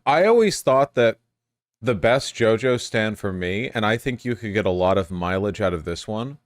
I always thought that the best JoJo stand for me, and I think you could get a lot of mileage out of this one.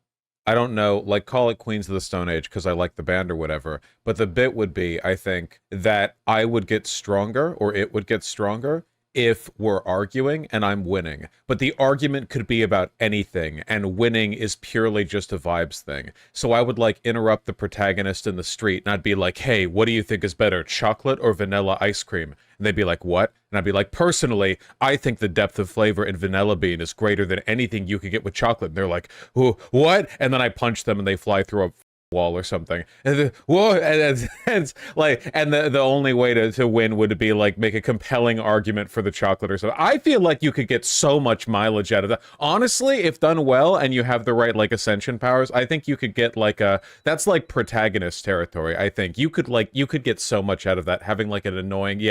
I don't know, like call it Queens of the Stone Age because I like the band or whatever. But the bit would be, I think, that I would get stronger or it would get stronger if we're arguing and I'm winning. But the argument could be about anything, and winning is purely just a vibes thing. So I would like interrupt the protagonist in the street and I'd be like, hey, what do you think is better, chocolate or vanilla ice cream? And they'd be like, what? And I'd be like, personally, I think the depth of flavor in vanilla bean is greater than anything you could get with chocolate. And they're like, what? And then I punch them and they fly through a wall or something. And then, whoa, and it's like, and the only way to win would be like make a compelling argument for the chocolate or something. I feel like you could get so much mileage out of that. Honestly, if done well and you have the right like ascension powers, I think you could get like that's like protagonist territory. I think you could get so much out of that, having like an annoying,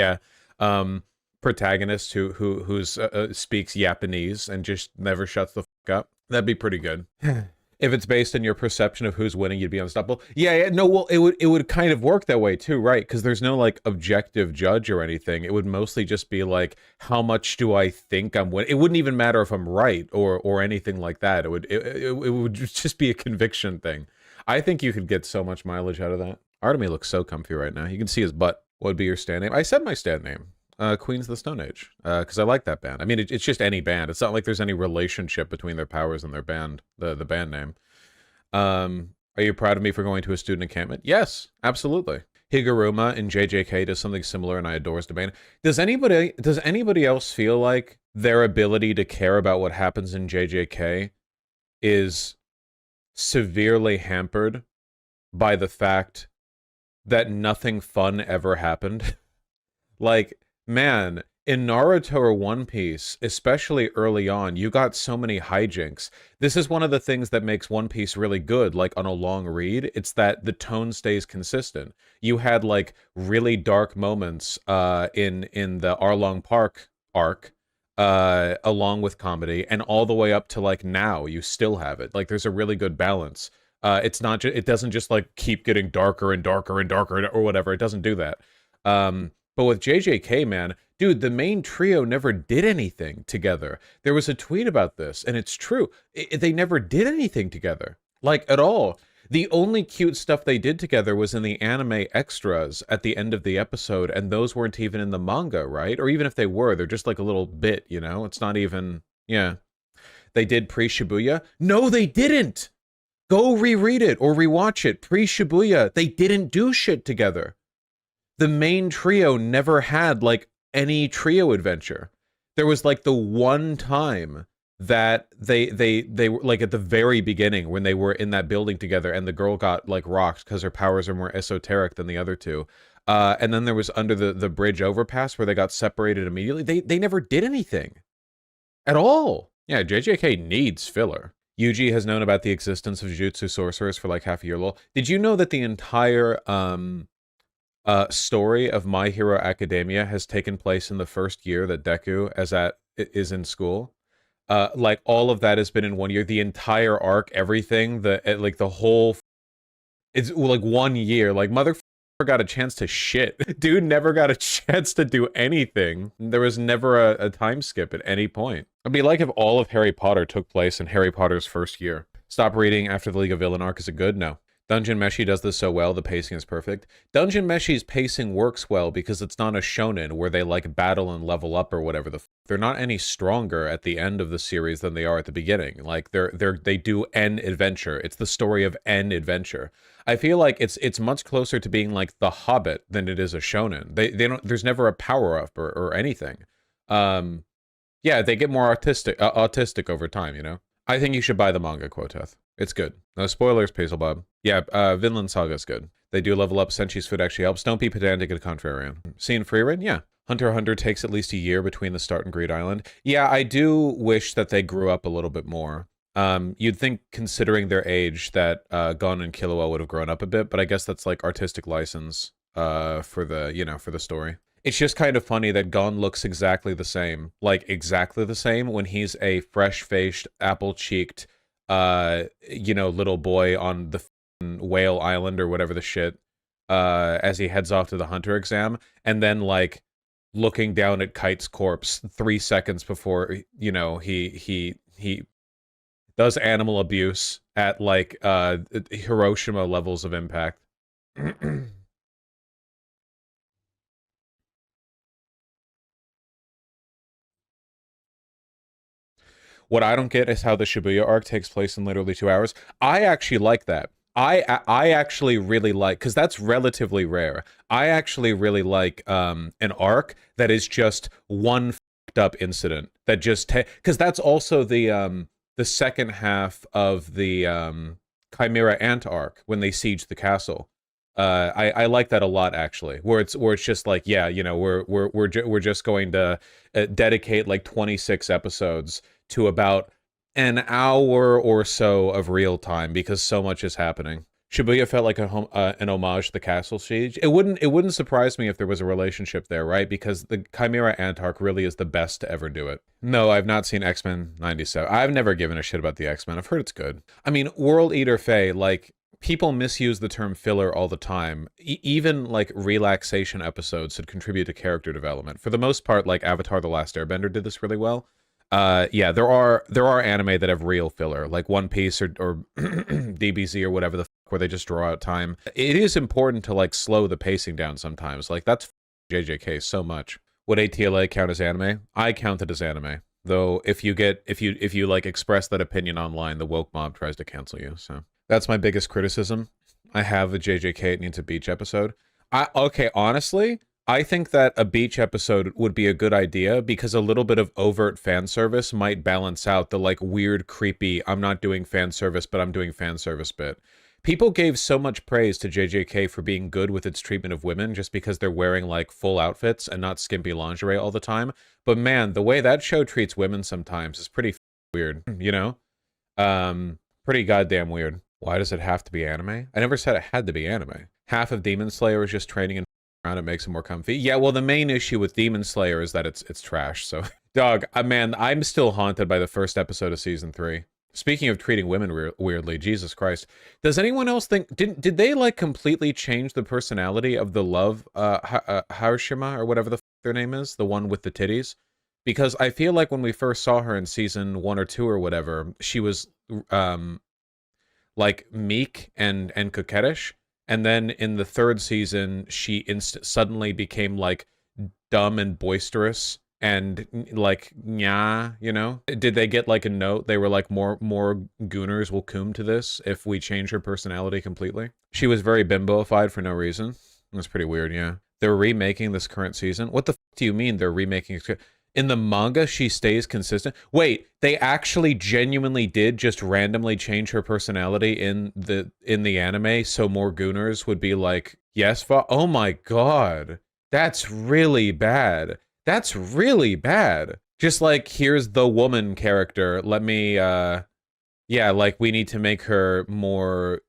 protagonist who's speaks Japanese and just never shuts the fuck up. That'd be pretty good. If it's based on your perception of who's winning, you'd be unstoppable. Yeah, no, well, it would kind of work that way too, right? Because there's no like objective judge or anything. It would mostly just be like, how much do I think I'm winning? It wouldn't even matter if I'm right or anything like that. It would just be a conviction thing. I think you could get so much mileage out of that. Artemy looks so comfy right now. You can see his butt. What would be your stand name? I said my stand name. Queens of the Stone Age, because I like that band. I mean, it's just any band. It's not like there's any relationship between their powers and their band, the band name. Are you proud of me for going to a student encampment? Yes, absolutely. Higuruma in JJK does something similar, and I adore his band. Does anybody else feel like their ability to care about what happens in JJK is severely hampered by the fact that nothing fun ever happened? Like, man, in Naruto or One Piece, especially early on, you got so many hijinks. This is one of the things that makes One Piece really good, like on a long read. It's that the tone stays consistent. You had like really dark moments in the Arlong Park arc, along with comedy, and all the way up to like now, you still have it. Like there's a really good balance. It's not just, it doesn't just like keep getting darker and darker and darker or whatever. It doesn't do that. But with JJK, man, dude, the main trio never did anything together. There was a tweet about this, and it's true. They never did anything together, like at all. The only cute stuff they did together was in the anime extras at the end of the episode, and those weren't even in the manga, right? Or even if they were, they're just like a little bit, you know? It's not even, yeah. They did pre-Shibuya? No, they didn't! Go reread it or rewatch it. Pre-Shibuya, they didn't do shit together. The main trio never had like any trio adventure. There was like the one time that they were like at the very beginning when they were in that building together and the girl got like rocked because her powers are more esoteric than the other two. And then there was under the bridge overpass where they got separated immediately. They never did anything at all. Yeah, JJK needs filler. Yuji has known about the existence of Jutsu sorcerers for like half a year. Lol. Did you know that the entire story of My Hero Academia has taken place in the first year that Deku is in school? Like all of that has been in 1 year. The entire arc, everything, like the whole, it's like 1 year. Like motherfucker got a chance to shit. Dude never got a chance to do anything. There was never a time skip at any point. It'd be like if all of Harry Potter took place in Harry Potter's first year. Stop reading after the League of Villain arc. Is it good? No. Dungeon Meshi does this so well, the pacing is perfect. Dungeon Meshi's pacing works well because it's not a shonen where they like battle and level up or whatever they're not any stronger at the end of the series than they are at the beginning. Like they do an adventure. It's the story of an adventure. I feel like it's much closer to being like The Hobbit than it is a shonen. They don't, there's never a power up or anything. Yeah, they get more autistic over time, you know? I think you should buy the manga, Quoteth. It's good. No spoilers, Pazel Bob. Yeah, Vinland Saga's good. They do level up. Senchi's food actually helps. Don't be pedantic and contrarian. Seeing Freerin? Yeah. Hunter x Hunter takes at least a year between the start and Greed Island. Yeah, I do wish that they grew up a little bit more. You'd think, considering their age, that Gon and Killua would have grown up a bit, but I guess that's like artistic license for the story. It's just kind of funny that Gon looks exactly the same, like exactly the same, when he's a fresh-faced, apple-cheeked, little boy on the Whale Island or whatever the shit, as he heads off to the Hunter exam, and then like looking down at Kite's corpse 3 seconds before, you know, he does animal abuse at like Hiroshima levels of impact. What I don't get is how the Shibuya arc takes place in literally 2 hours. I actually like that. I actually really like, because that's relatively rare. I actually really like an arc that is just one fucked up incident that just because that's also the second half of the Chimera Ant arc when they siege the castle. I like that a lot actually, where it's just like, yeah, you know, we're just going to dedicate like 26 episodes to about an hour or so of real time because so much is happening. Shibuya felt like an homage to the castle siege. It wouldn't surprise me if there was a relationship there, right? Because the Chimera Ant arc really is the best to ever do it. No, I've not seen X-Men 97. I've never given a shit about the X-Men. I've heard it's good. I mean, World Eater Faye, like, people misuse the term filler all the time. Even like relaxation episodes should contribute to character development. For the most part, like Avatar: The Last Airbender did this really well. Yeah, there are anime that have real filler, like One Piece or DBZ or whatever the fuck, where they just draw out time. It is important to like slow the pacing down sometimes. Like that's JJK so much. Would ATLA count as anime? I count it as anime. Though if you like express that opinion online, the woke mob tries to cancel you. So that's my biggest criticism. I have the JJK It Needs a Beach episode. Okay, honestly, I think that a beach episode would be a good idea because a little bit of overt fan service might balance out the like weird, creepy, I'm not doing fan service, but I'm doing fan service bit. People gave so much praise to JJK for being good with its treatment of women just because they're wearing like full outfits and not skimpy lingerie all the time. But man, the way that show treats women sometimes is pretty weird, you know? Pretty goddamn weird. Why does it have to be anime? I never said it had to be anime. Half of Demon Slayer is just training and around, it makes it more comfy. Yeah, well, the main issue with Demon Slayer is that it's trash. So, dog, man, I'm still haunted by the first episode of season 3. Speaking of treating women weirdly, Jesus Christ, does anyone else think did they like completely change the personality of the love Hiroshima or whatever the fuck their name is, the one with the titties? Because I feel like when we first saw her in season 1 or 2 or whatever, she was like meek and coquettish, and then in the 3rd season she suddenly became like dumb and boisterous and like nya, you know? Did they get like a note? They were like, more gooners will come to this if we change her personality completely. She was very bimboified for no reason. That's pretty weird, yeah. They're remaking this current season. What the f do you mean they're remaking? In the manga, she stays consistent. Wait, they actually genuinely did just randomly change her personality in the anime so more gooners would be like, yes, oh my god. That's really bad. That's really bad. Just like, here's the woman character. Let me, yeah, like, we need to make her more...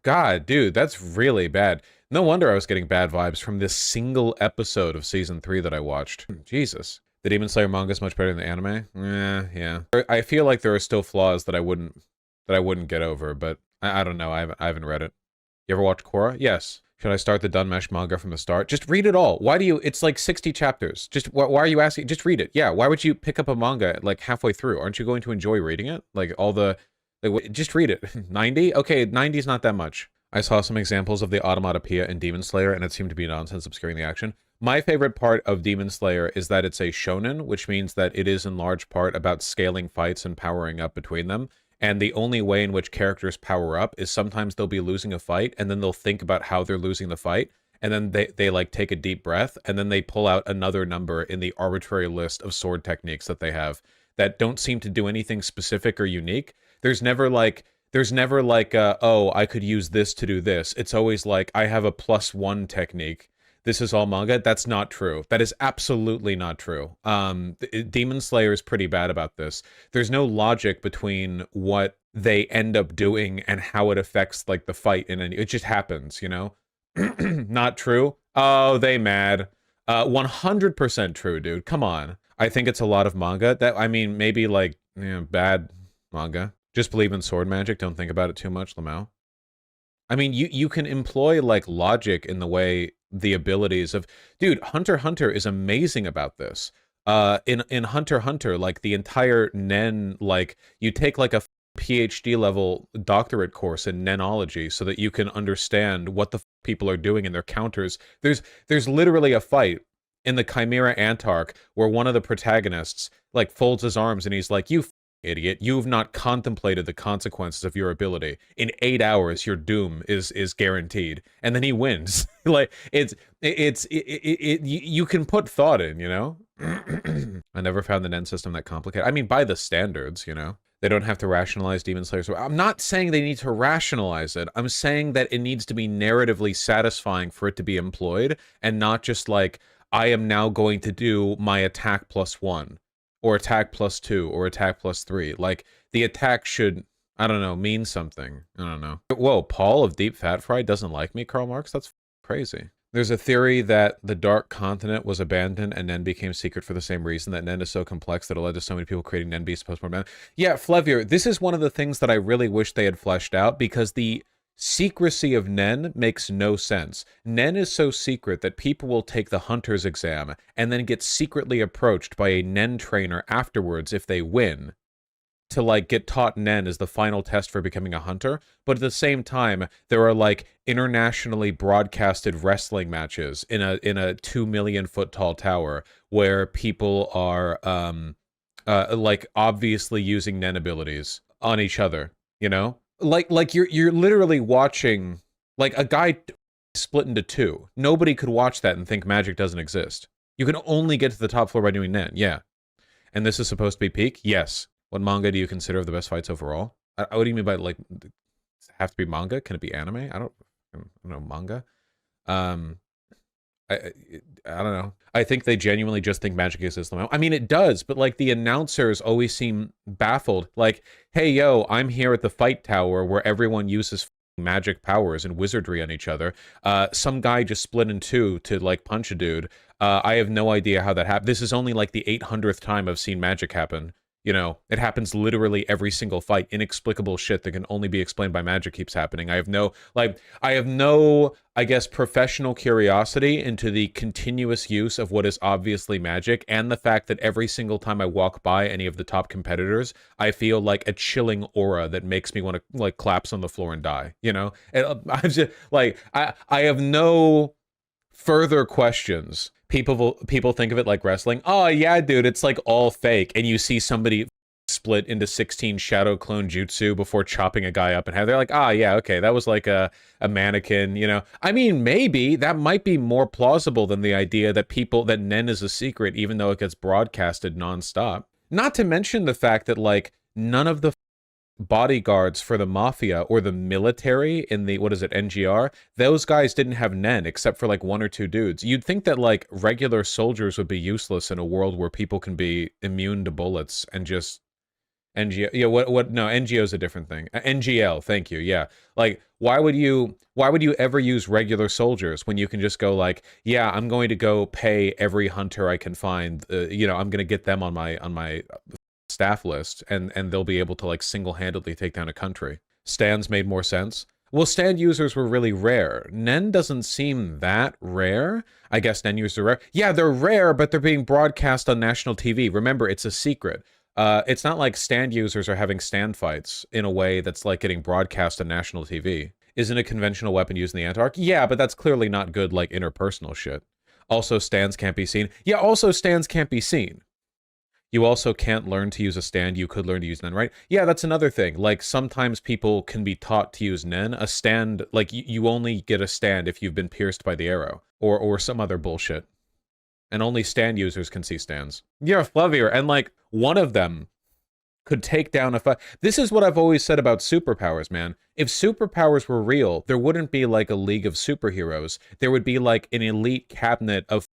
God, dude, that's really bad. No wonder I was getting bad vibes from this single episode of season 3 that I watched. Jesus. The Demon Slayer manga is much better than the anime. Yeah. I feel like there are still flaws that I wouldn't get over, but I don't know. I haven't read it. You ever watch Korra? Yes. Should I start the Dunmesh manga from the start? Just read it all. Why do you? It's like 60 chapters. Just why are you asking? Just read it. Yeah. Why would you pick up a manga like halfway through? Aren't you going to enjoy reading it? Like all the, like, just read it. 90? Okay, 90 is not that much. I saw some examples of the automatopoeia in Demon Slayer, and it seemed to be nonsense obscuring the action. My favorite part of Demon Slayer is that it's a shonen, which means that it is in large part about scaling fights and powering up between them. And the only way in which characters power up is sometimes they'll be losing a fight, and then they'll think about how they're losing the fight, and then they like take a deep breath, and then they pull out another number in the arbitrary list of sword techniques that they have that don't seem to do anything specific or unique. There's never like, oh, I could use this to do this. It's always like, I have a +1 technique. This is all manga. That's not true. That is absolutely not true. Demon Slayer is pretty bad about this. There's no logic between what they end up doing and how it affects like the fight in any. It just happens, you know? Not true. Oh, they mad. 100% true, dude. Come on. I think it's a lot of manga. That, I mean, maybe like, bad manga. Just believe in sword magic. Don't think about it too much, Lamau. I mean, you can employ like logic in the way the abilities of, dude, Hunter x Hunter is amazing about this. In Hunter x Hunter, like the entire Nen, like you take like a PhD level doctorate course in nenology so that you can understand what the people are doing in their counters. There's literally a fight in the Chimera Antarc where one of the protagonists like folds his arms and he's like, "You idiot, you've not contemplated the consequences of your ability. In 8 hours, your doom is guaranteed." And then he wins. Like you can put thought in, you know. I never found the Nen system that complicated. I mean, by the standards, you know. They don't have to rationalize Demon Slayer. So I'm not saying they need to rationalize it. I'm saying that it needs to be narratively satisfying for it to be employed, and not just like, I am now going to do my attack +1, or attack +2, or attack +3. Like, the attack should, I don't know, mean something. I don't know. Whoa, Paul of Deep Fat Fry doesn't like me, Karl Marx? That's crazy. There's a theory that the Dark Continent was abandoned and Nen became secret for the same reason, that Nen is so complex that it led to so many people creating Nen beasts post-mortem. Yeah, Flevier, this is one of the things that I really wish they had fleshed out, because the secrecy of Nen makes no sense. Nen is so secret that people will take the Hunter's exam and then get secretly approached by a Nen trainer afterwards if they win, to like get taught Nen as the final test for becoming a hunter. But at the same time, there are like internationally broadcasted wrestling matches in a 2 million foot tall tower where people are like obviously using Nen abilities on each other, you know? Like you're literally watching like a guy split into two. Nobody could watch that and think magic doesn't exist. You can only get to the top floor by doing Nen, yeah. And this is supposed to be peak? Yes. What manga do you consider the best fights overall? What do you mean by, like, does it have to be manga? Can it be anime? I don't know, manga. I don't know. I think they genuinely just think magic exists. I mean, it does, but like the announcers always seem baffled. Like, hey, yo, I'm here at the fight tower where everyone uses magic powers and wizardry on each other. Some guy just split in two to like punch a dude. I have no idea how that happened. This is only like the 800th time I've seen magic happen. You know, it happens literally every single fight. Inexplicable shit that can only be explained by magic keeps happening. I have no, I guess, professional curiosity into the continuous use of what is obviously magic, and the fact that every single time I walk by any of the top competitors, I feel like a chilling aura that makes me want to like collapse on the floor and die, you know? And I'm just like, I have no further questions. People think of it like wrestling. Oh yeah, dude, it's like all fake. And you see somebody split into 16 shadow clone jutsu before chopping a guy up in half. They're like, ah, yeah, okay, that was like a mannequin, you know? I mean, maybe that might be more plausible than the idea that that Nen is a secret, even though it gets broadcasted nonstop. Not to mention the fact that like none of the bodyguards for the mafia or the military in the, what is it, NGR, those guys didn't have Nen except for like 1 or 2 dudes. You'd think that like regular soldiers would be useless in a world where people can be immune to bullets and just NGO. Yeah, no, NGO is a different thing. NGL, thank you. Yeah. Like why would you ever use regular soldiers when you can just go like, yeah, I'm going to go pay every hunter I can find, you know, I'm going to get them on my staff list, and they'll be able to like single-handedly take down a country. Stands made more sense. Well, stand users were really rare. Nen doesn't seem that rare. I guess Nen users are rare. Yeah, they're rare, but they're being broadcast on national TV. Remember, it's a secret. It's not like stand users are having stand fights in a way that's like getting broadcast on national TV. Isn't a conventional weapon used in the Antarctic? Yeah, but that's clearly not good like interpersonal shit. Also, stands can't be seen. Yeah, also stands can't be seen. You also can't learn to use a stand. You could learn to use Nen, right? Yeah, that's another thing. Like, sometimes people can be taught to use Nen. A stand, like, you only get a stand if you've been pierced by the arrow. Or some other bullshit. And only stand users can see stands. Yeah, Flavier, and, like, one of them could take down a This is what I've always said about superpowers, man. If superpowers were real, there wouldn't be, like, a league of superheroes. There would be, like, an elite cabinet of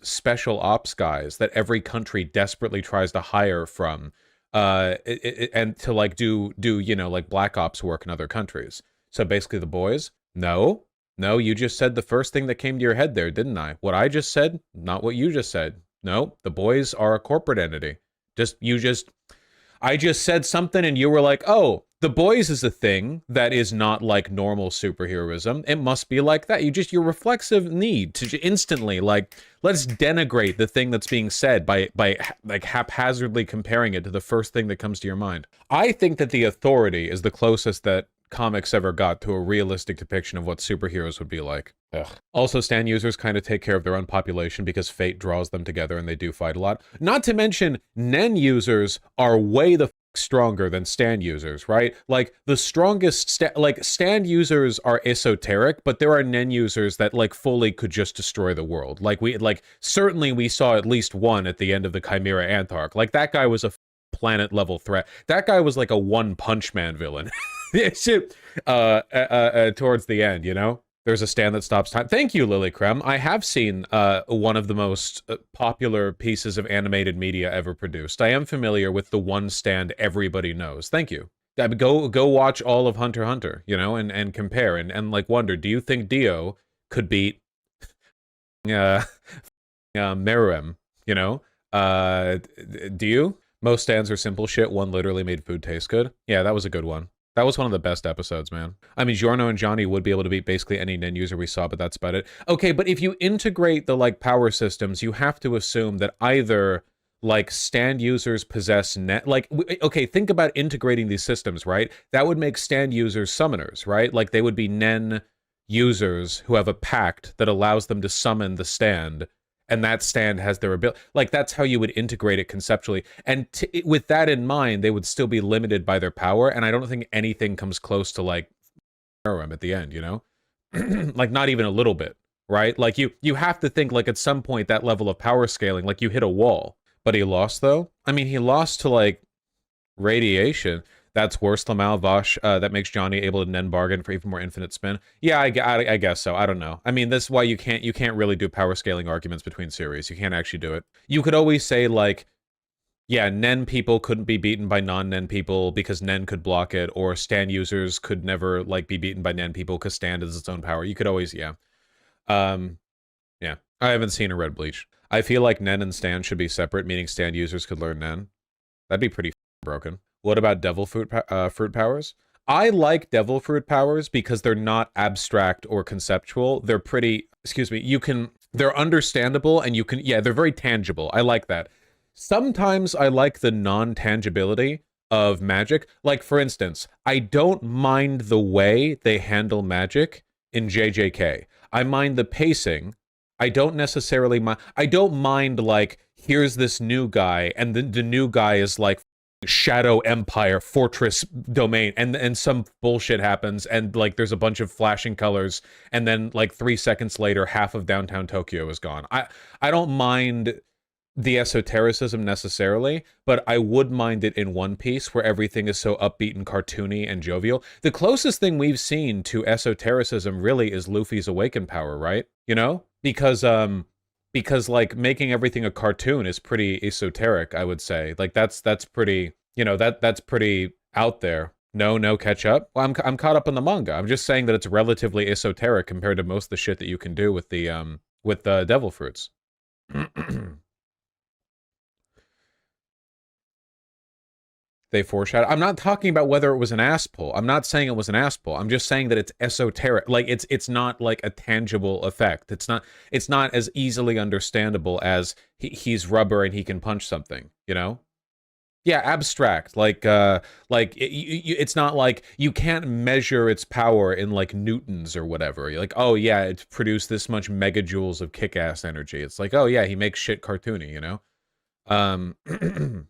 special ops guys that every country desperately tries to hire from and to like do you know, like black ops work in other countries. So basically the boys, no, you just said the first thing that came to your head there, didn't I? What I just said, not what you just said. No, the boys are a corporate entity. I just said something and you were like, oh, The Boys is a thing that is not like normal superheroism. It must be like that. Your reflexive need to instantly, like, let's denigrate the thing that's being said by like haphazardly comparing it to the first thing that comes to your mind. I think that the Authority is the closest that comics ever got to a realistic depiction of what superheroes would be like. Ugh. Also, Stan users kind of take care of their own population because fate draws them together and they do fight a lot. Not to mention, Nen users are way the stronger than Stan users, right? Like, the strongest, Stan users are esoteric, but there are Nen users that, like, fully could just destroy the world. Certainly we saw at least one at the end of the Chimera Ant arc. Like, that guy was a planet-level threat. That guy was like a One-Punch Man villain. Towards the end, you know? There's a stand that stops time. Thank you, Lily Krem. I have seen one of the most popular pieces of animated media ever produced. I am familiar with the one stand everybody knows. Thank you. Go watch all of Hunter x Hunter, you know, and compare and like wonder, do you think Dio could beat Meruem, you know? Do you? Most stands are simple shit. One literally made food taste good. Yeah, that was a good one. That was one of the best episodes, man. I mean, Giorno and Johnny would be able to beat basically any Nen user we saw, but that's about it. Okay, but if you integrate the, like, power systems, you have to assume that either, like, stand users possess okay, think about integrating these systems, right? That would make stand users summoners, right? Like, they would be Nen users who have a pact that allows them to summon the stand, and that stand has their ability. Like, that's how you would integrate it conceptually. And with that in mind, they would still be limited by their power, and I don't think anything comes close to, like, at the end, you know? Like, not even a little bit, right? Like, you have to think, like, at some point, that level of power scaling, like, you hit a wall. But he lost, though? I mean, he lost to, like, radiation. That's worse, Lamal Vaush. That makes Johnny able to Nen bargain for even more infinite spin. Yeah, I guess so. I don't know. I mean, this is why you can't really do power scaling arguments between series. You can't actually do it. You could always say, like, yeah, Nen people couldn't be beaten by non-Nen people because Nen could block it, or Stan users could never, like, be beaten by Nen people because Stan is its own power. You could always, yeah. Yeah. I haven't seen a Red Bleach. I feel like Nen and Stan should be separate, meaning Stan users could learn Nen. That'd be pretty broken. What about devil fruit powers? I like devil fruit powers because they're not abstract or conceptual. They're pretty, they're understandable and they're very tangible. I like that. Sometimes I like the non-tangibility of magic. Like, for instance, I don't mind the way they handle magic in JJK. I mind the pacing. I don't necessarily mind. I don't mind, like, here's this new guy, and the new guy is like Shadow Empire Fortress Domain, and some bullshit happens, and like there's a bunch of flashing colors, and then like 3 seconds later half of downtown Tokyo is gone. I don't mind the esotericism necessarily, but I would mind it in One Piece where everything is so upbeat and cartoony and jovial. The closest thing we've seen to esotericism really is Luffy's awakened power, right? You know? Because like making everything a cartoon is pretty esoteric, I would say. Like that's pretty, you know, that's pretty out there. No catch up. Well, I'm caught up in the manga. I'm just saying that it's relatively esoteric compared to most of the shit that you can do with the devil fruits. They foreshadow. I'm not talking about whether it was an ass pull. I'm not saying it was an ass pull. I'm just saying that it's esoteric. Like it's not like a tangible effect. It's not as easily understandable as he's rubber and he can punch something, you know? Yeah, abstract. It's not like you can't measure its power in like newtons or whatever. You're like, oh yeah, it's produced this much megajoules of kick-ass energy. It's like, oh yeah, he makes shit cartoony, you know?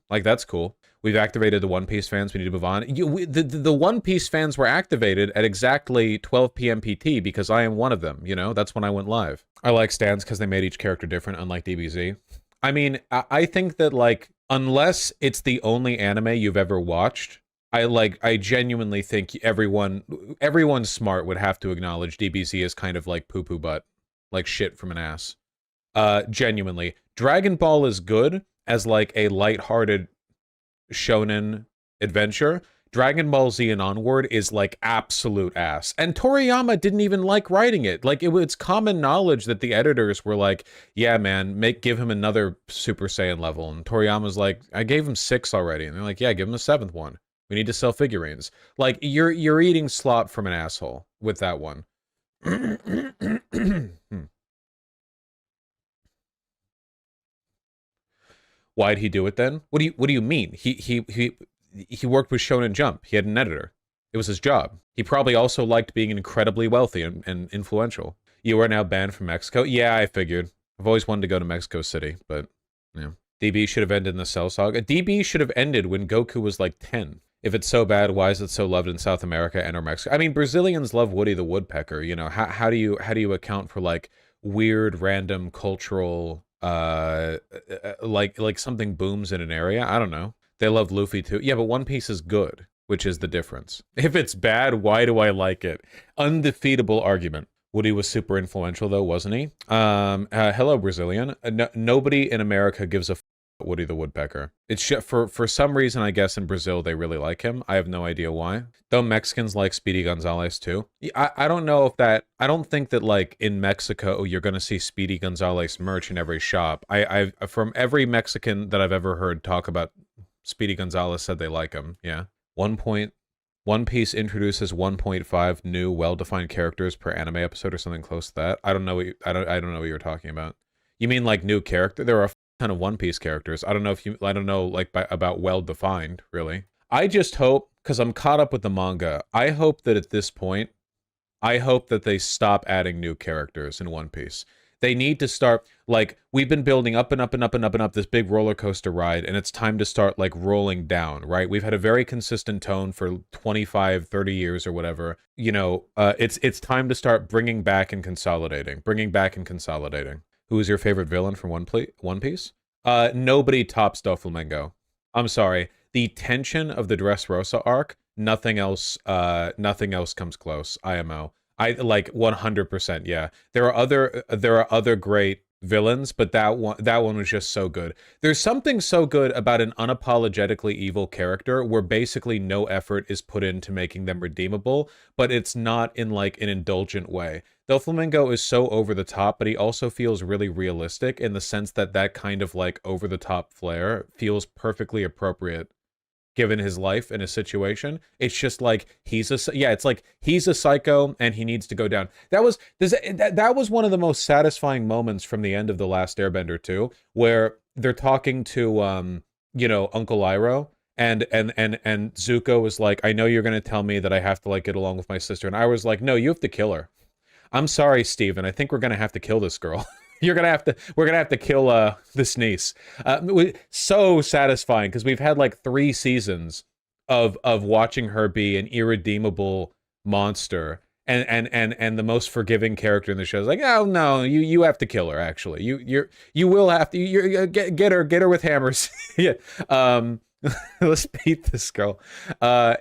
Like that's cool. We've activated the One Piece fans. We need to move on. The One Piece fans were activated at exactly 12 p.m. PT because I am one of them, you know? That's when I went live. I like stands because they made each character different, unlike DBZ. I mean, I think that, like, unless it's the only anime you've ever watched, I genuinely think everyone smart would have to acknowledge DBZ is kind of like poo-poo butt. Like shit from an ass. Genuinely. Dragon Ball is good as, like, a lighthearted shonen adventure. Dragon Ball Z and onward is like absolute ass. And Toriyama didn't even like writing it. Like it's common knowledge that the editors were like, yeah, man, give him another Super Saiyan level. And Toriyama's like, I gave him 6 already. And they're like, yeah, give him a 7th one. We need to sell figurines. Like, you're eating slop from an asshole with that one. Why'd he do it then? What do you mean? He worked with Shonen Jump. He had an editor. It was his job. He probably also liked being incredibly wealthy and influential. You are now banned from Mexico? Yeah, I figured. I've always wanted to go to Mexico City, but yeah. DB should have ended in the Cell Saga. DB should have ended when Goku was like 10. If it's so bad, why is it so loved in South America and or Mexico? I mean, Brazilians love Woody the Woodpecker. You know, how do you account for like weird, random cultural, like something booms in an area? I don't know. They love Luffy too. Yeah, but One Piece is good, which is the difference. If it's bad, why do I like it? Undefeatable argument. Woody was super influential though, wasn't he? Hello, Brazilian. Nobody in America gives a Woody the Woodpecker. It's for some reason, I guess in Brazil they really like him. I have no idea why. Though Mexicans like Speedy Gonzalez too. I don't know if that. I don't think that like in Mexico you're gonna see Speedy Gonzalez merch in every shop. I from every Mexican that I've ever heard talk about Speedy Gonzalez said they like him. Yeah. One Piece introduces 1.5 new well-defined characters per anime episode or something close to that. I don't know I don't know what you're talking about. You mean like new character? There are ton of One Piece characters. I don't know like about well-defined, really. I just hope, because I'm caught up with the manga, I hope that at this point, I hope that they stop adding new characters in One Piece. They need to start, like, we've been building up and up and up and up and up this big roller coaster ride, and it's time to start, like, rolling down, right? We've had a very consistent tone for 25, 30 years or whatever. You know, it's time to start bringing back and consolidating. Who is your favorite villain from One Piece? Nobody tops Doflamingo. I'm sorry. The tension of the Dressrosa arc, nothing else comes close. IMO. I like 100%. Yeah, there are other great villains, but that one was just so good. There's something so good about an unapologetically evil character where basically no effort is put into making them redeemable, but it's not in like an indulgent way. Doflamingo is so over the top, but he also feels really realistic in the sense that that kind of like over the top flair feels perfectly appropriate given his life and his situation. It's just like it's like he's a psycho and he needs to go down. That was one of the most satisfying moments from the end of The Last Airbender 2, where they're talking to you know, Uncle Iroh, and Zuko was like, I know you're gonna tell me that I have to like get along with my sister, and I was like, no, you have to kill her. I'm sorry, Steven, I think we're gonna have to kill this girl. We're gonna have to kill this niece. So satisfying because we've had like 3 seasons of watching her be an irredeemable monster, and the most forgiving character in the show is like, oh no, you have to kill her. Actually, you will have to get her with hammers. Yeah, let's beat this girl. Yeah.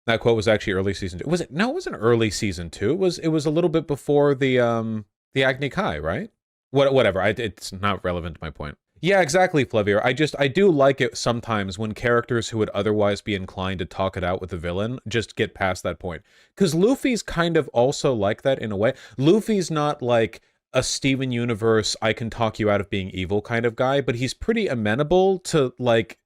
That quote was actually early season 2. Was it? No, it wasn't early season 2. It was a little bit before the Agni Kai, right? Whatever. It's not relevant to my point. Yeah, exactly, Flavier. I do like it sometimes when characters who would otherwise be inclined to talk it out with the villain just get past that point. Because Luffy's kind of also like that in a way. Luffy's not like a Steven Universe, I can talk you out of being evil kind of guy, but he's pretty amenable to like,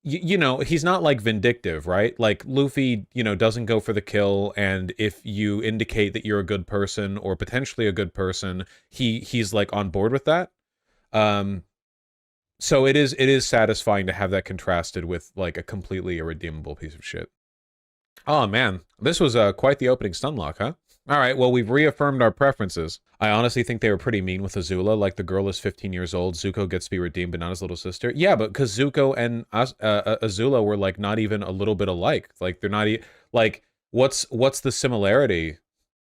you know, he's not like vindictive, right? Like Luffy, you know, doesn't go for the kill, and if you indicate that you're a good person or potentially a good person, he's like on board with that. So it is satisfying to have that contrasted with like a completely irredeemable piece of shit. Oh man, this was quite the opening stunlock, huh? All right, well, we've reaffirmed our preferences. I honestly think they were pretty mean with Azula. Like, the girl is 15 years old. Zuko gets to be redeemed, but not his little sister. Yeah, but because Zuko and Azula were, like, not even a little bit alike. Like, they're not... like, what's the similarity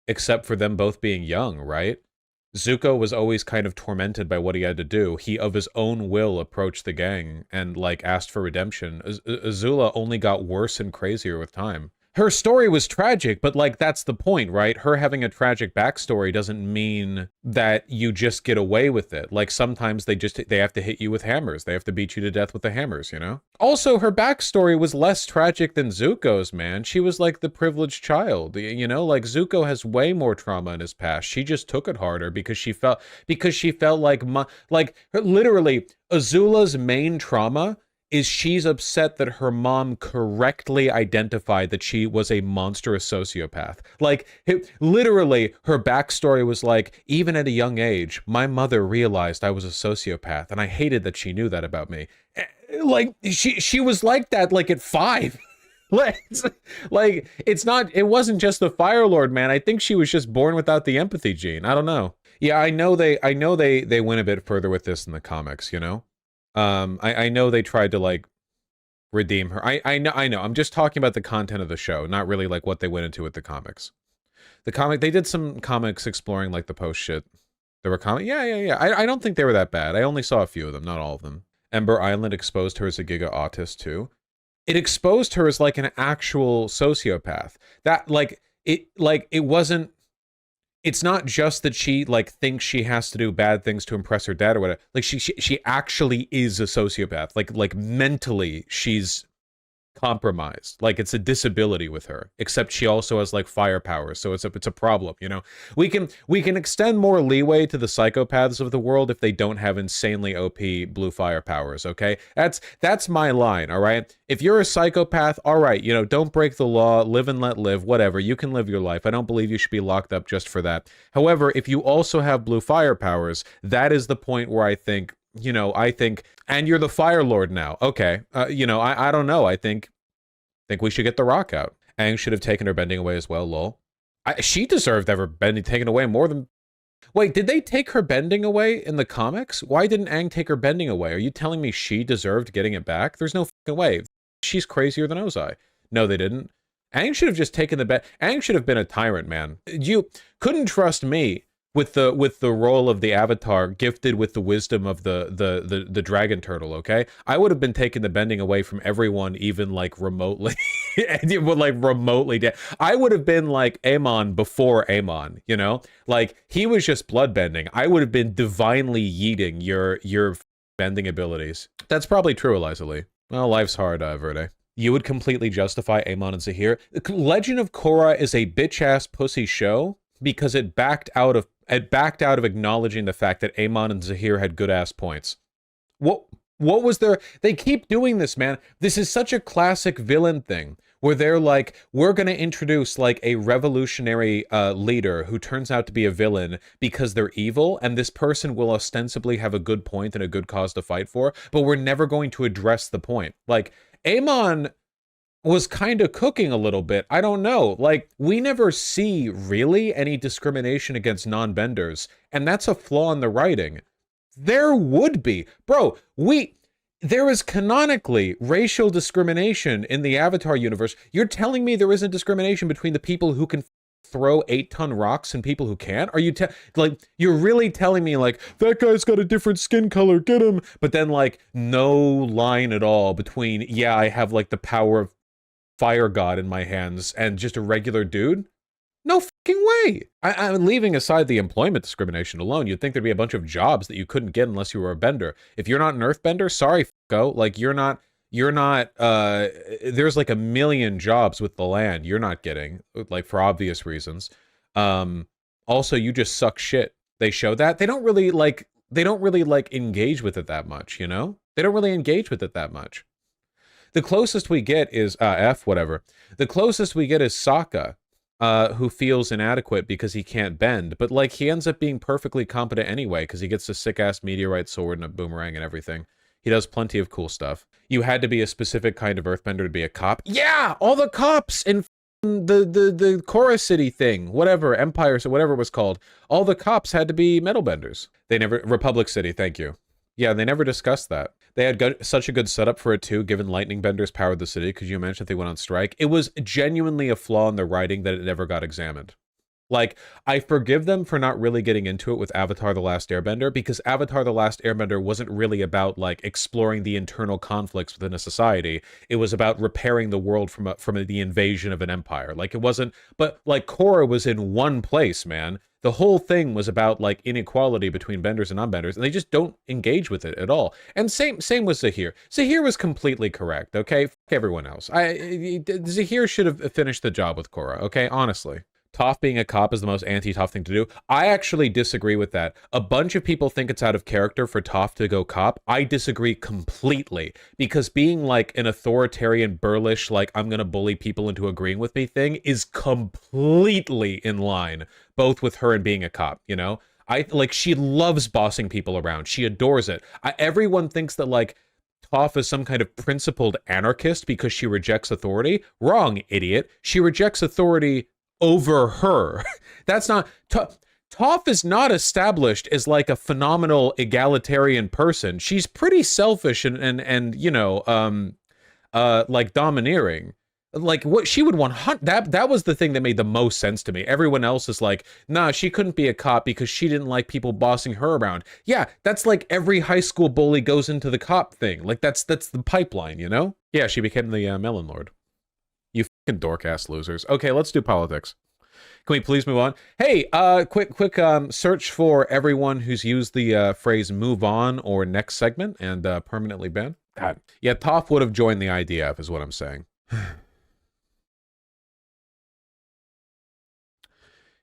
except for them both being young, right? Zuko was always kind of tormented by what he had to do. He, of his own will, approached the gang and, like, asked for redemption. Azula only got worse and crazier with time. Her story was tragic, but like that's the point, right? Her having a tragic backstory doesn't mean that you just get away with it. Like sometimes they have to hit you with hammers. They have to beat you to death with the hammers, you know? Also, her backstory was less tragic than Zuko's, man. She was like the privileged child, you know? Like Zuko has way more trauma in his past. She just took it harder because she felt like literally Azula's main trauma is she's upset that her mom correctly identified that she was a monstrous sociopath. Like, literally, her backstory was like, even at a young age, my mother realized I was a sociopath, and I hated that she knew that about me. Like, she was like that, like, at 5. Like, it wasn't just the Fire Lord, man. I think she was just born without the empathy gene. I don't know. Yeah, I know they went a bit further with this in the comics, you know? I know they tried to, like, redeem her. I know. I'm just talking about the content of the show, not really, like, what they went into with the comics. They did some comics exploring, like, the post shit. There were yeah. I don't think they were that bad. I only saw a few of them, not all of them. Ember Island exposed her as a giga autist, too. It exposed her as, like, an actual sociopath. That, it wasn't... It's not just that she, like, thinks she has to do bad things to impress her dad or whatever. Like, she actually is a sociopath. Like mentally, she's compromised. Like, it's a disability with her. Except she also has, like, fire powers, so it's a problem, you know? We can extend more leeway to the psychopaths of the world if they don't have insanely OP blue fire powers, okay? That's my line, all right? If you're a psychopath, all right, you know, don't break the law, live and let live, whatever. You can live your life. I don't believe you should be locked up just for that. However, if you also have blue fire powers, that is the point where I think, you know, and you're the Fire Lord now. Okay, you know, I don't know. I think we should get the Rock out. Aang should have taken her bending away as well, lol. She deserved ever bending taken away more than... Wait, did they take her bending away in the comics? Why didn't Aang take her bending away? Are you telling me she deserved getting it back? There's no fucking way. She's crazier than Ozai. No, they didn't. Aang should have just taken the bet. Aang should have been a tyrant, man. You couldn't trust me with the role of the Avatar, gifted with the wisdom of the dragon turtle, okay? I would have been taking the bending away from everyone, even, like, remotely. And it would, like, remotely... I would have been like Amon before Amon, you know? Like, he was just bloodbending. I would have been divinely yeeting your bending abilities. That's probably true, Eliza Lee. Well, life's hard, Verde. You would completely justify Amon and Zahir. Legend of Korra is a bitch-ass pussy show because it backed out of acknowledging the fact that Amon and Zahir had good-ass points. What was their... They keep doing this, man. This is such a classic villain thing, where they're like, we're gonna introduce, like, a revolutionary leader who turns out to be a villain because they're evil, and this person will ostensibly have a good point and a good cause to fight for, but we're never going to address the point. Like, Amon was kind of cooking a little bit. I don't know. Like, we never see really any discrimination against non-benders, and that's a flaw in the writing. There would be. Bro, there is canonically racial discrimination in the Avatar universe. You're telling me there isn't discrimination between the people who can throw 8-ton rocks and people who can't? Are you like, you're really telling me, like, that guy's got a different skin color, get him? But then, like, no line at all between, yeah, I have, like, the power of fire god in my hands and just a regular dude? No fucking way. I'm leaving aside the employment discrimination alone. You'd think there'd be a bunch of jobs that you couldn't get unless you were a bender. If you're not an earthbender, sorry, go. Like, you're not, there's like a million jobs with the land you're not getting, like, for obvious reasons. Also, you just suck shit. They show that. They don't really engage with it that much, you know? They don't really engage with it that much. The closest we get is, whatever. The closest we get is Sokka, who feels inadequate because he can't bend. But, like, he ends up being perfectly competent anyway, because he gets a sick-ass meteorite sword and a boomerang and everything. He does plenty of cool stuff. You had to be a specific kind of earthbender to be a cop. Yeah! All the cops in the Korra City thing, whatever, Empire, so whatever it was called. All the cops had to be metalbenders. They never... Republic City, thank you. Yeah, they never discussed that. They had such a good setup for it, too, given lightning benders powered the city. Could you imagine if they went on strike? It was genuinely a flaw in the writing that it never got examined. Like, I forgive them for not really getting into it with Avatar: The Last Airbender, because Avatar: The Last Airbender wasn't really about, like, exploring the internal conflicts within a society. It was about repairing the world from the invasion of an empire. Like, it wasn't... But, like, Korra was in one place, man. The whole thing was about, like, inequality between benders and non-benders, and they just don't engage with it at all. And same with Zahir. Zahir was completely correct, okay? Fuck everyone else. Zahir should have finished the job with Korra, okay? Honestly. Toph being a cop is the most anti-Toph thing to do. I actually disagree with that. A bunch of people think it's out of character for Toph to go cop. I disagree completely, because being like an authoritarian, burlish, like I'm gonna bully people into agreeing with me thing is completely in line, both with her and being a cop, you know? She loves bossing people around. She adores it. Everyone thinks that like Toph is some kind of principled anarchist because she rejects authority. Wrong, idiot. She rejects authority over her. That's not... Toph is not established as like a phenomenal egalitarian person. She's pretty selfish and you know, like domineering. Like what she would want, that was the thing that made the most sense to me. Everyone else is like, nah, she couldn't be a cop because she didn't like people bossing her around. Yeah, that's like every high school bully goes into the cop thing. Like that's the pipeline, you know? Yeah, she became the Melon Lord. You fucking dork-ass losers. Okay, let's do politics. Can we please move on? Hey, quick search for everyone who's used the phrase move on or next segment and permanently banned. God. Yeah, Toph would have joined the IDF is what I'm saying.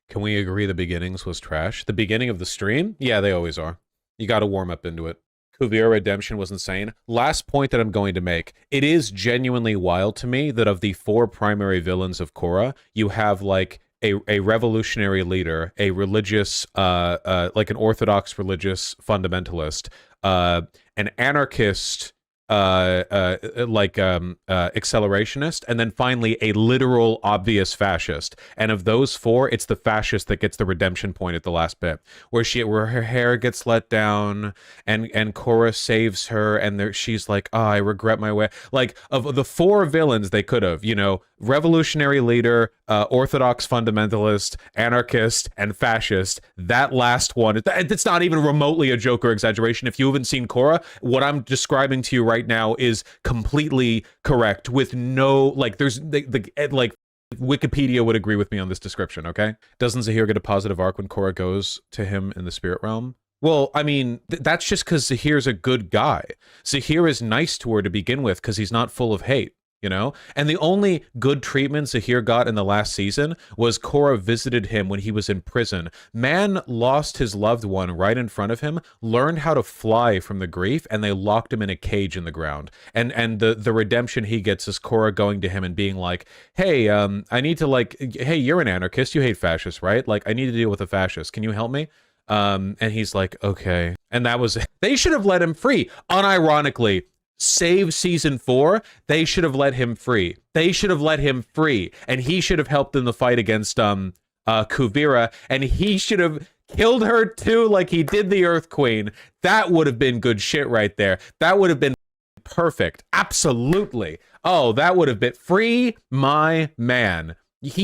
Can we agree the beginnings was trash? The beginning of the stream? Yeah, they always are. You gotta warm up into it. Kuvira Redemption was insane. Last point that I'm going to make. It is genuinely wild to me that of the 4 primary villains of Korra, you have like a revolutionary leader, a religious, like an orthodox religious fundamentalist, an anarchist, accelerationist, and then finally a literal obvious fascist. And of those 4, it's the fascist that gets the redemption point at the last bit, where her hair gets let down and Korra saves her, and she's like, oh, I regret my way. Like, of the 4 villains they could have, you know, revolutionary leader, orthodox fundamentalist, anarchist, and fascist, that last one, it's not even remotely a joke or exaggeration. If you haven't seen Korra, what I'm describing to you right now is completely correct, with no, like, there's, like, Wikipedia would agree with me on this description, okay? Doesn't Zahir get a positive arc when Korra goes to him in the spirit realm? Well, I mean, that's just because Zahir's a good guy. Zahir is nice to her to begin with because he's not full of hate. You know? And the only good treatment Zahir got in the last season was Korra visited him when he was in prison. Man lost his loved one right in front of him, learned how to fly from the grief, and they locked him in a cage in the ground. And the redemption he gets is Korra going to him and being like, hey, I need to, like, hey, you're an anarchist, you hate fascists, right? Like, I need to deal with a fascist. Can you help me? And he's like, okay. And that was, they should have let him free. Unironically, save season 4, they should have let him free. They should have let him free. And he should have helped in the fight against Kuvira, and he should have killed her too, like he did the Earth Queen. That would have been good shit right there. That would have been perfect. Absolutely. Oh, that would have been free my man.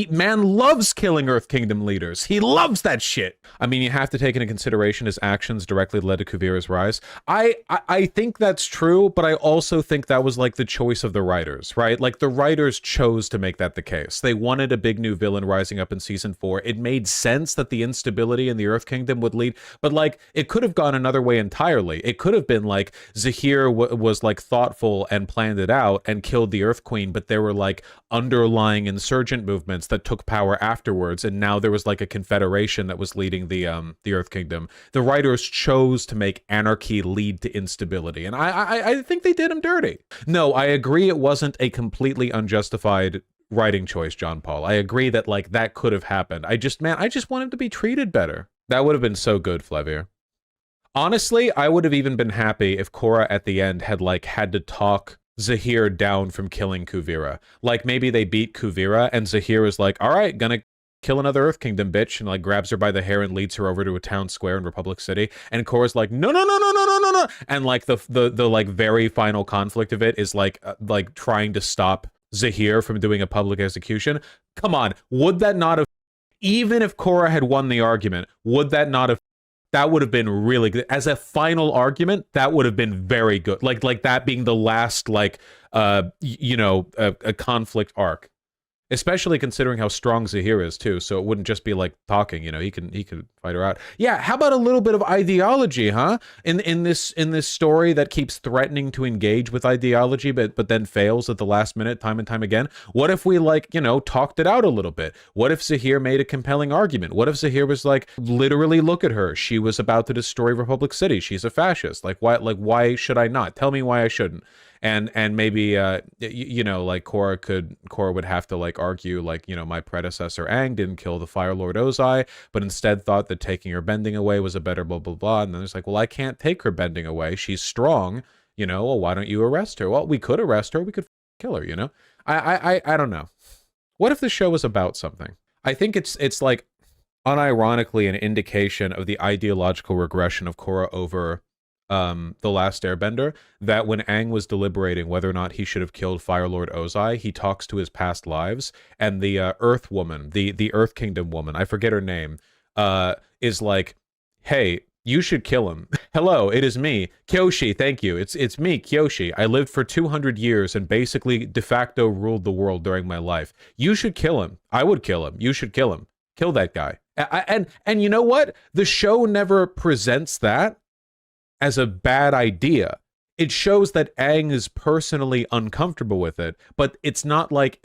Man loves killing Earth Kingdom leaders. He loves that shit. I mean, you have to take into consideration his actions directly led to Kuvira's rise. I think that's true, but I also think that was like the choice of the writers, right? Like the writers chose to make that the case. They wanted a big new villain rising up in season 4. It made sense that the instability in the Earth Kingdom would lead, but like it could have gone another way entirely. It could have been like Zahir was like thoughtful and planned it out and killed the Earth Queen, but there were like underlying insurgent movements that took power afterwards, and now there was like a confederation that was leading the Earth Kingdom. The writers chose to make anarchy lead to instability, and I think they did him dirty. No, I agree it wasn't a completely unjustified writing choice, John Paul. I agree that like that could have happened. I just want him to be treated better. That would have been so good, Flavier. Honestly, I would have even been happy if Korra at the end had like had to talk Zahir down from killing Kuvira. Like maybe they beat Kuvira and Zahir is like, all right, gonna kill another Earth Kingdom bitch, and like grabs her by the hair and leads her over to a town square in Republic City. And Korra's like, no, no, no, no, no, no, no, no. And like the like very final conflict of it is like trying to stop Zahir from doing a public execution. Come on, would that not have, even if Korra had won the argument, would that not have, that would have been really good. As a final argument, that would have been very good. Like that being the last, like, you know, a conflict arc. Especially considering how strong Zahir is too, so it wouldn't just be like talking, you know, he could fight her out. Yeah, how about a little bit of ideology, huh? In this story that keeps threatening to engage with ideology but then fails at the last minute time and time again. What if we, like, you know, talked it out a little bit? What if Zahir made a compelling argument? What if Zahir was like, literally, look at her. She was about to destroy Republic City. She's a fascist. Like why should I not? Tell me why I shouldn't. And maybe you know, like Korra would have to like argue, like, you know, my predecessor Aang didn't kill the Fire Lord Ozai, but instead thought that taking her bending away was a better blah blah blah. And then it's like, well, I can't take her bending away. She's strong, you know. Well, why don't you arrest her? Well, we could arrest her. We could kill her, you know. I don't know. What if the show was about something? I think it's like unironically an indication of the ideological regression of Korra over The Last Airbender, that when Aang was deliberating whether or not he should have killed Fire Lord Ozai, he talks to his past lives, and the Earth woman, the Earth Kingdom woman, I forget her name, is like, hey, you should kill him. Hello, it is me, Kyoshi, thank you. It's me, Kyoshi. I lived for 200 years and basically de facto ruled the world during my life. You should kill him. I would kill him. You should kill him. Kill that guy. And you know what? The show never presents that as a bad idea. It shows that Aang is personally uncomfortable with it, but it's not like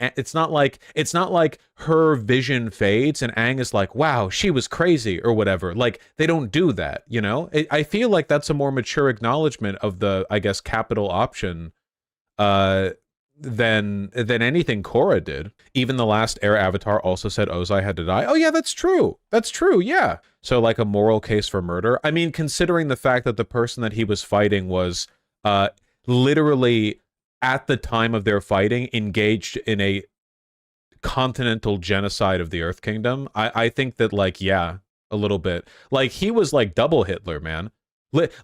her vision fades and Aang is like, wow, she was crazy or whatever. Like, they don't do that, you know? I feel like that's a more mature acknowledgement of the, I guess, capital option than anything Korra did. Even The Last Air Avatar also said Ozai had to die. Oh yeah, that's true. That's true, yeah. So like a moral case for murder. I mean, considering the fact that the person that he was fighting was literally at the time of their fighting engaged in a continental genocide of the Earth Kingdom, I think that, like, yeah, a little bit. Like, he was like double Hitler, man.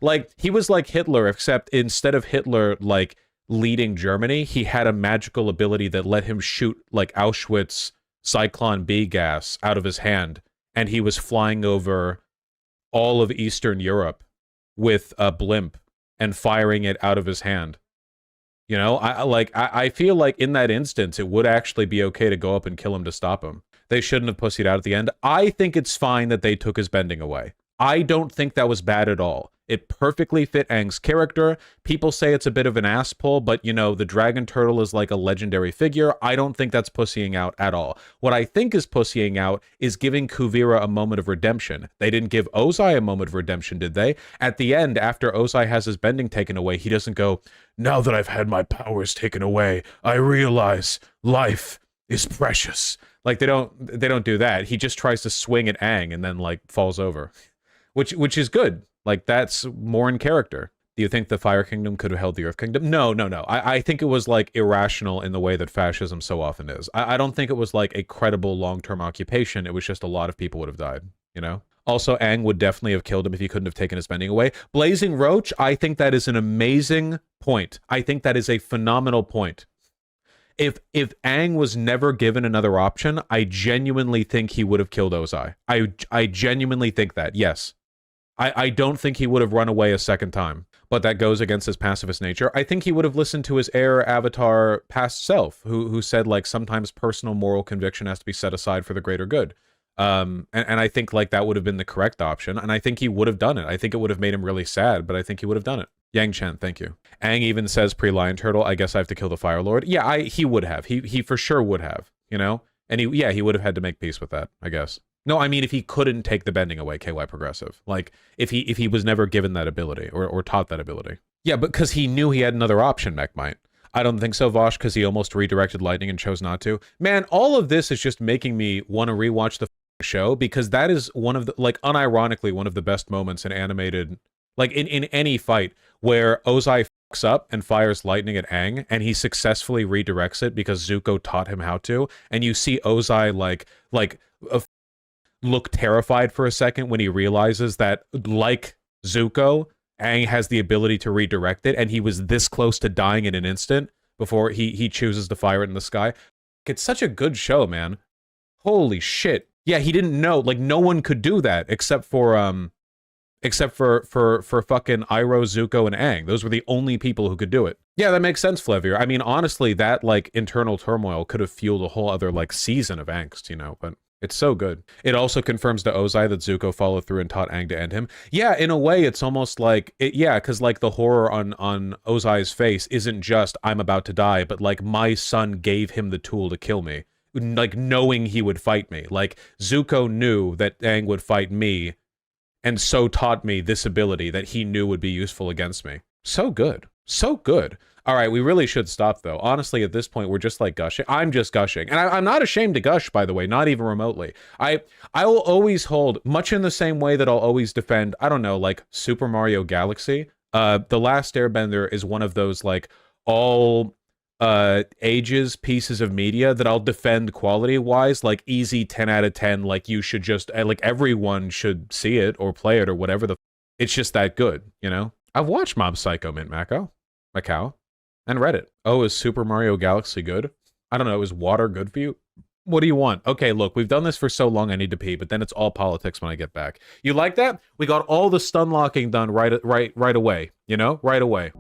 Like, he was like Hitler, except instead of Hitler, like, leading Germany, he had a magical ability that let him shoot, like, Auschwitz Cyclone B gas out of his hand, and he was flying over all of Eastern Europe with a blimp and firing it out of his hand. You know, I feel like in that instance, it would actually be okay to go up and kill him to stop him. They shouldn't have pussied out at the end. I think it's fine that they took his bending away. I don't think that was bad at all. It perfectly fit Aang's character. People say it's a bit of an ass pull, but, you know, the dragon turtle is like a legendary figure. I don't think that's pussying out at all. What I think is pussying out is giving Kuvira a moment of redemption. They didn't give Ozai a moment of redemption, did they? At the end, after Ozai has his bending taken away, he doesn't go, now that I've had my powers taken away, I realize life is precious. Like, they don't do that. He just tries to swing at Aang and then, like, falls over. Which is good. Like, that's more in character. Do you think the Fire Kingdom could have held the Earth Kingdom? No. I think it was, like, irrational in the way that fascism so often is. I don't think it was, like, a credible long-term occupation. It was just a lot of people would have died, you know? Also, Aang would definitely have killed him if he couldn't have taken his bending away. Blazing Roach, I think that is an amazing point. I think that is a phenomenal point. If Aang was never given another option, I genuinely think he would have killed Ozai. I genuinely think that, yes. I don't think he would have run away a second time, but that goes against his pacifist nature. I think he would have listened to his Air Avatar past self, who said, like, sometimes personal moral conviction has to be set aside for the greater good. And I think, like, that would have been the correct option, and I think he would have done it. I think it would have made him really sad, but I think he would have done it. Yang Chen, thank you. Aang even says pre-Lion Turtle, I guess I have to kill the Fire Lord. Yeah, he would have. He for sure would have, you know? And he would have had to make peace with that, I guess. No, I mean, if he couldn't take the bending away, KY Progressive. Like, if he was never given that ability, or taught that ability. Yeah, but because he knew he had another option, Mechmite. I don't think so, Vaush, because he almost redirected lightning and chose not to. Man, all of this is just making me want to rewatch the show, because that is one of the, like, unironically, one of the best moments in animated, like, in any fight, where Ozai fucks up and fires lightning at Aang, and he successfully redirects it because Zuko taught him how to, and you see Ozai, look terrified for a second when he realizes that, like Zuko, Aang has the ability to redirect it, and he was this close to dying in an instant before he chooses to fire it in the sky. It's such a good show, man. Holy shit. Yeah, he didn't know. Like, no one could do that except for fucking Iroh, Zuko, and Aang. Those were the only people who could do it. Yeah, that makes sense, Flavier. I mean, honestly, that like internal turmoil could have fueled a whole other like season of angst, you know, but it's so good. It also confirms to Ozai that Zuko followed through and taught Aang to end him. Yeah, in a way, it's almost like, yeah, because like the horror on Ozai's face isn't just, I'm about to die, but like my son gave him the tool to kill me. Like knowing he would fight me. Like Zuko knew that Aang would fight me and so taught me this ability that he knew would be useful against me. So good. So good. All right, we really should stop, though. Honestly, at this point, we're just, like, gushing. I'm just gushing. And I'm not ashamed to gush, by the way, not even remotely. I will always hold, much in the same way that I'll always defend, I don't know, like, Super Mario Galaxy. The Last Airbender is one of those, like, all ages pieces of media that I'll defend quality-wise, like, easy 10 out of 10, like, you should just, like, everyone should see it or play it or whatever it's just that good, you know? I've watched Mob Psycho, Mint Macau, and read it. Oh, is Super Mario Galaxy good? I don't know, is water good for you? What do you want? Okay, look, we've done this for so long, I need to pee, but then it's all politics when I get back. You like that? We got all the stun locking done right away, you know? Right away.